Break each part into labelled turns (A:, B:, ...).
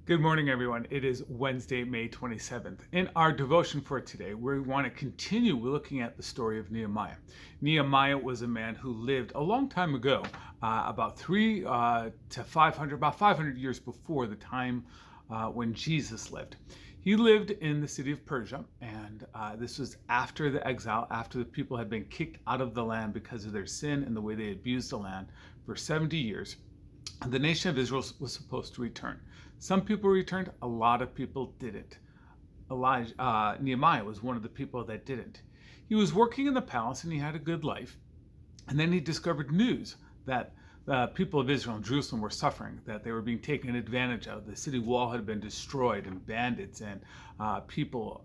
A: Good morning, everyone. It is Wednesday, May 27th. In our devotion for today, we want to continue looking at the story of Nehemiah. Nehemiah was a man who lived a long time ago, about 500 years before the time when Jesus lived. He lived in the city of Persia, and this was after the exile, after the people had been kicked out of the land because of their sin and the way they abused the land for 70 years. The nation of Israel was supposed to return. Some people returned, a lot of people didn't. Nehemiah was one of the people that didn't. He was working in the palace and he had a good life. And then he discovered news that the people of Israel and Jerusalem were suffering, that they were being taken advantage of. The city wall had been destroyed, and bandits and people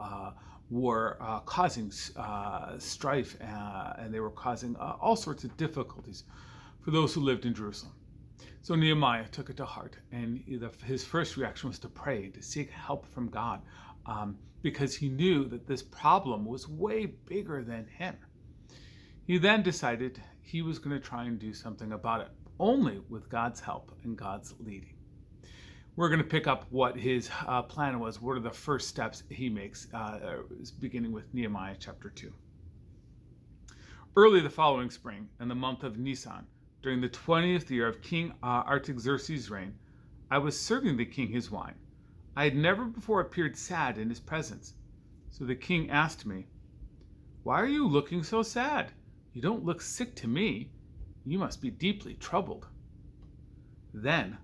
A: were causing strife, and they were causing all sorts of difficulties for those who lived in Jerusalem. So Nehemiah took it to heart, and his first reaction was to pray, to seek help from God, because he knew that this problem was way bigger than him. He then decided he was going to try and do something about it, only with God's help and God's leading. We're going to pick up what his plan was. What are the first steps he makes, beginning with Nehemiah chapter 2. Early the following spring, in the month of Nisan, during the 20th year of King Artaxerxes' reign, I was serving the king his wine. I had never before appeared sad in his presence. So the king asked me, "Why are you looking so sad? You don't look sick to me. You must be deeply troubled." Then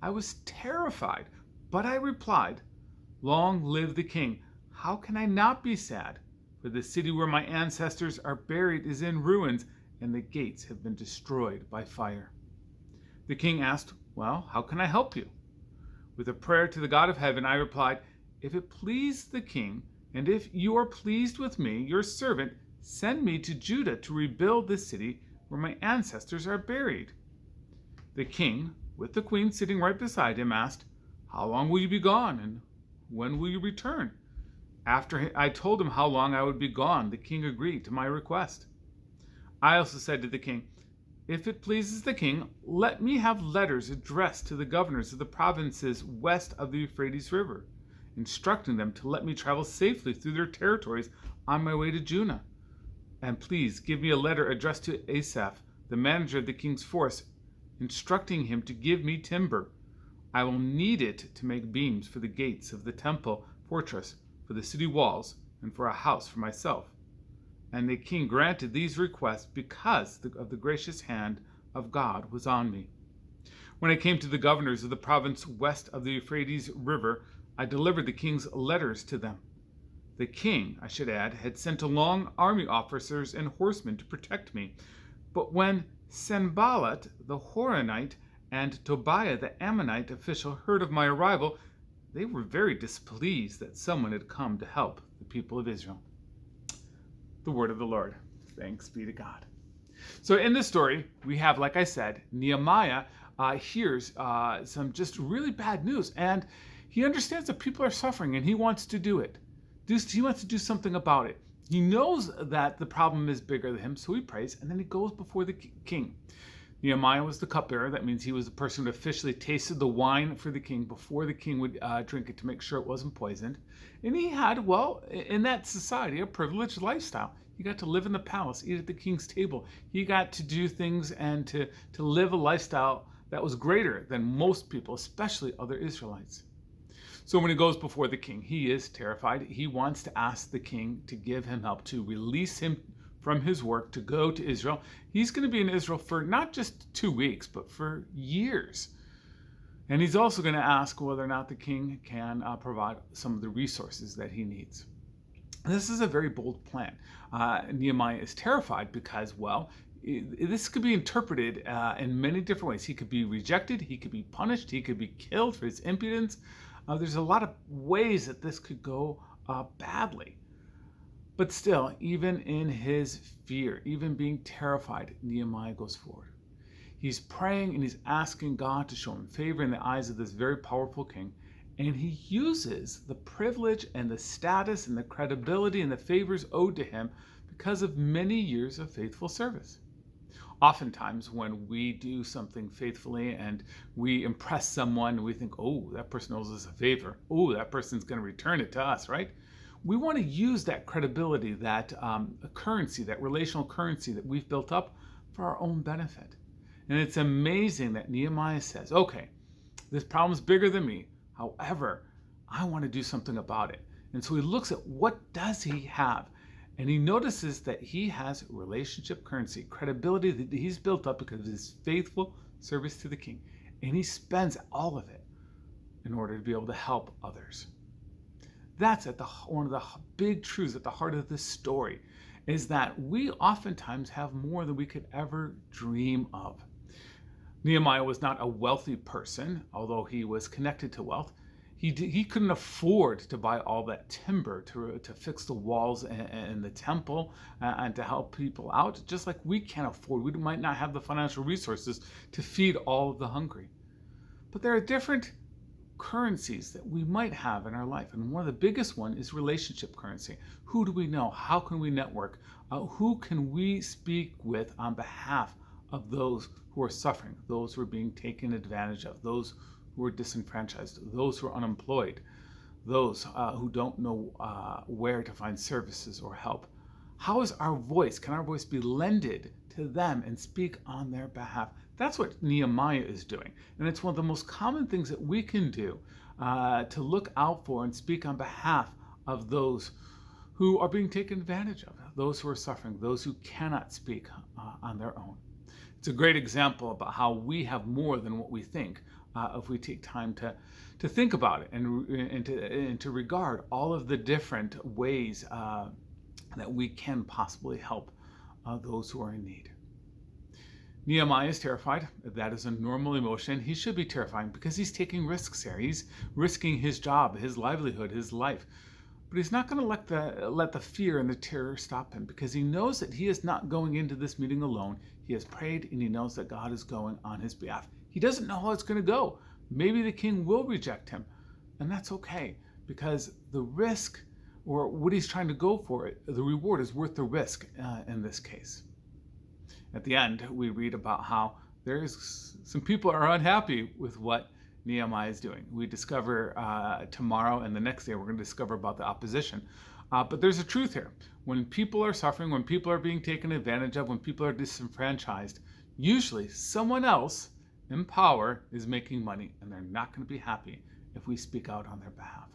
A: I was terrified, but I replied, "Long live the king! How can I not be sad? For the city where my ancestors are buried is in ruins, and the gates have been destroyed by fire." The king asked, "Well, how can I help you?" With a prayer to the God of heaven, I replied, "If it please the king, and if you are pleased with me, your servant, send me to Judah to rebuild the city where my ancestors are buried." The king, with the queen sitting right beside him, asked, "How long will you be gone, and when will you return?" After I told him how long I would be gone, the king agreed to my request. I also said to the king, "If it pleases the king, let me have letters addressed to the governors of the provinces west of the Euphrates River, instructing them to let me travel safely through their territories on my way to Judah. And please give me a letter addressed to Asaph, the manager of the king's force, instructing him to give me timber. I will need it to make beams for the gates of the temple fortress, for the city walls, and for a house for myself." And the king granted these requests because of the gracious hand of God was on me. When I came to the governors of the province west of the Euphrates River, I delivered the king's letters to them. The king, I should add, had sent along army officers and horsemen to protect me. But when Sanballat the Horonite and Tobiah the Ammonite official heard of my arrival, they were very displeased that someone had come to help the people of Israel. The word of the Lord. Thanks be to God. So in this story, we have, like I said, Nehemiah hears some just really bad news, and he understands that people are suffering, and he wants to do it. He wants to do something about it. He knows that the problem is bigger than him, so he prays, and then he goes before the king. Nehemiah was the cupbearer. That means he was the person who officially tasted the wine for the king before the king would drink it to make sure it wasn't poisoned. And he had, well, in that society, a privileged lifestyle. He got to live in the palace, eat at the king's table. He got to do things and to live a lifestyle that was greater than most people, especially other Israelites. So when he goes before the king, he is terrified. He wants to ask the king to give him help, to release him from his work to go to Israel. He's going to be in Israel for not just 2 weeks, but for years. And he's also going to ask whether or not the king can provide some of the resources that he needs. This is a very bold plan. Nehemiah is terrified because, well, this could be interpreted in many different ways. He could be rejected, he could be punished, he could be killed for his impudence. There's a lot of ways that this could go badly. But still, even in his fear, even being terrified, Nehemiah goes forward. He's praying and he's asking God to show him favor in the eyes of this very powerful king. And he uses the privilege and the status and the credibility and the favors owed to him because of many years of faithful service. Oftentimes, when we do something faithfully and we impress someone, we think, oh, that person owes us a favor. Oh, that person's going to return it to us, right? We want to use that credibility, that currency, that relational currency that we've built up for our own benefit. And it's amazing that Nehemiah says, okay, this problem's bigger than me. However, I want to do something about it. And so he looks at what does he have? And he notices that he has relationship currency, credibility that he's built up because of his faithful service to the king. And he spends all of it in order to be able to help others. That's one of the big truths at the heart of this story, is that we oftentimes have more than we could ever dream of. Nehemiah was not a wealthy person, although he was connected to wealth. He couldn't afford to buy all that timber to fix the walls and the temple and to help people out, just like we can't afford. We might not have the financial resources to feed all of the hungry. But there are different currencies that we might have in our life, and one of the biggest one is relationship currency. Who do we know? How can we network? Who can we speak with on behalf of those who are suffering, those who are being taken advantage of, those who are disenfranchised, those who are unemployed, those who don't know where to find services or help? How is our voice? Can our voice be lended to them and speak on their behalf? That's what Nehemiah is doing. And it's one of the most common things that we can do to look out for and speak on behalf of those who are being taken advantage of, those who are suffering, those who cannot speak on their own. It's a great example about how we have more than what we think if we take time to think about it and to regard all of the different ways that we can possibly help those who are in need. Nehemiah is terrified. That is a normal emotion. He should be terrified because he's taking risks here. He's risking his job, his livelihood, his life. But he's not going to let the fear and the terror stop him, because he knows that he is not going into this meeting alone. He has prayed and he knows that God is going on his behalf. He doesn't know how it's going to go. Maybe the king will reject him, and that's okay, because the risk, or what he's trying to go for, the reward is worth the risk in this case. At the end, we read about how there's some people are unhappy with what Nehemiah is doing. We discover tomorrow and the next day we're going to discover about the opposition. But there's a truth here. When people are suffering, when people are being taken advantage of, when people are disenfranchised, usually someone else in power is making money, and they're not going to be happy if we speak out on their behalf.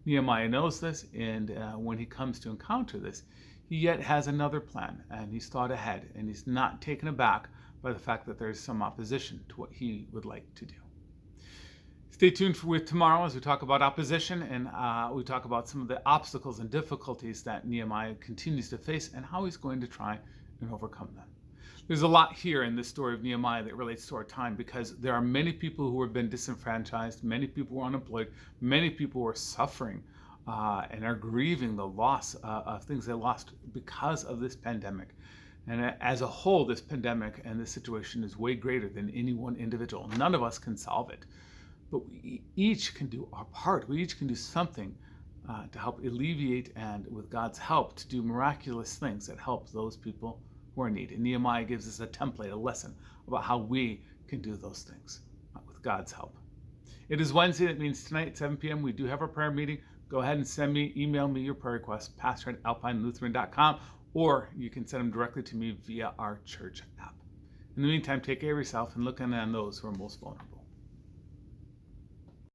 A: Nehemiah knows this, and when he comes to encounter this, he yet has another plan, and he's thought ahead, and he's not taken aback by the fact that there's some opposition to what he would like to do. Stay tuned with tomorrow as we talk about opposition, and we talk about some of the obstacles and difficulties that Nehemiah continues to face and how he's going to try and overcome them. There's a lot here in this story of Nehemiah that relates to our time, because there are many people who have been disenfranchised, many people who are unemployed, many people who are suffering and are grieving the loss of things they lost because of this pandemic. And as a whole, this pandemic and this situation is way greater than any one individual. None of us can solve it. But we each can do our part. We each can do something to help alleviate, and with God's help, to do miraculous things that help those people who are in need. And Nehemiah gives us a template, a lesson about how we can do those things with God's help. It is Wednesday. That means tonight at 7 p.m. we do have our prayer meeting. Go ahead and email me your prayer requests, pastor@alpinelutheran.com, or you can send them directly to me via our church app. In the meantime, take care of yourself and look on those who are most vulnerable.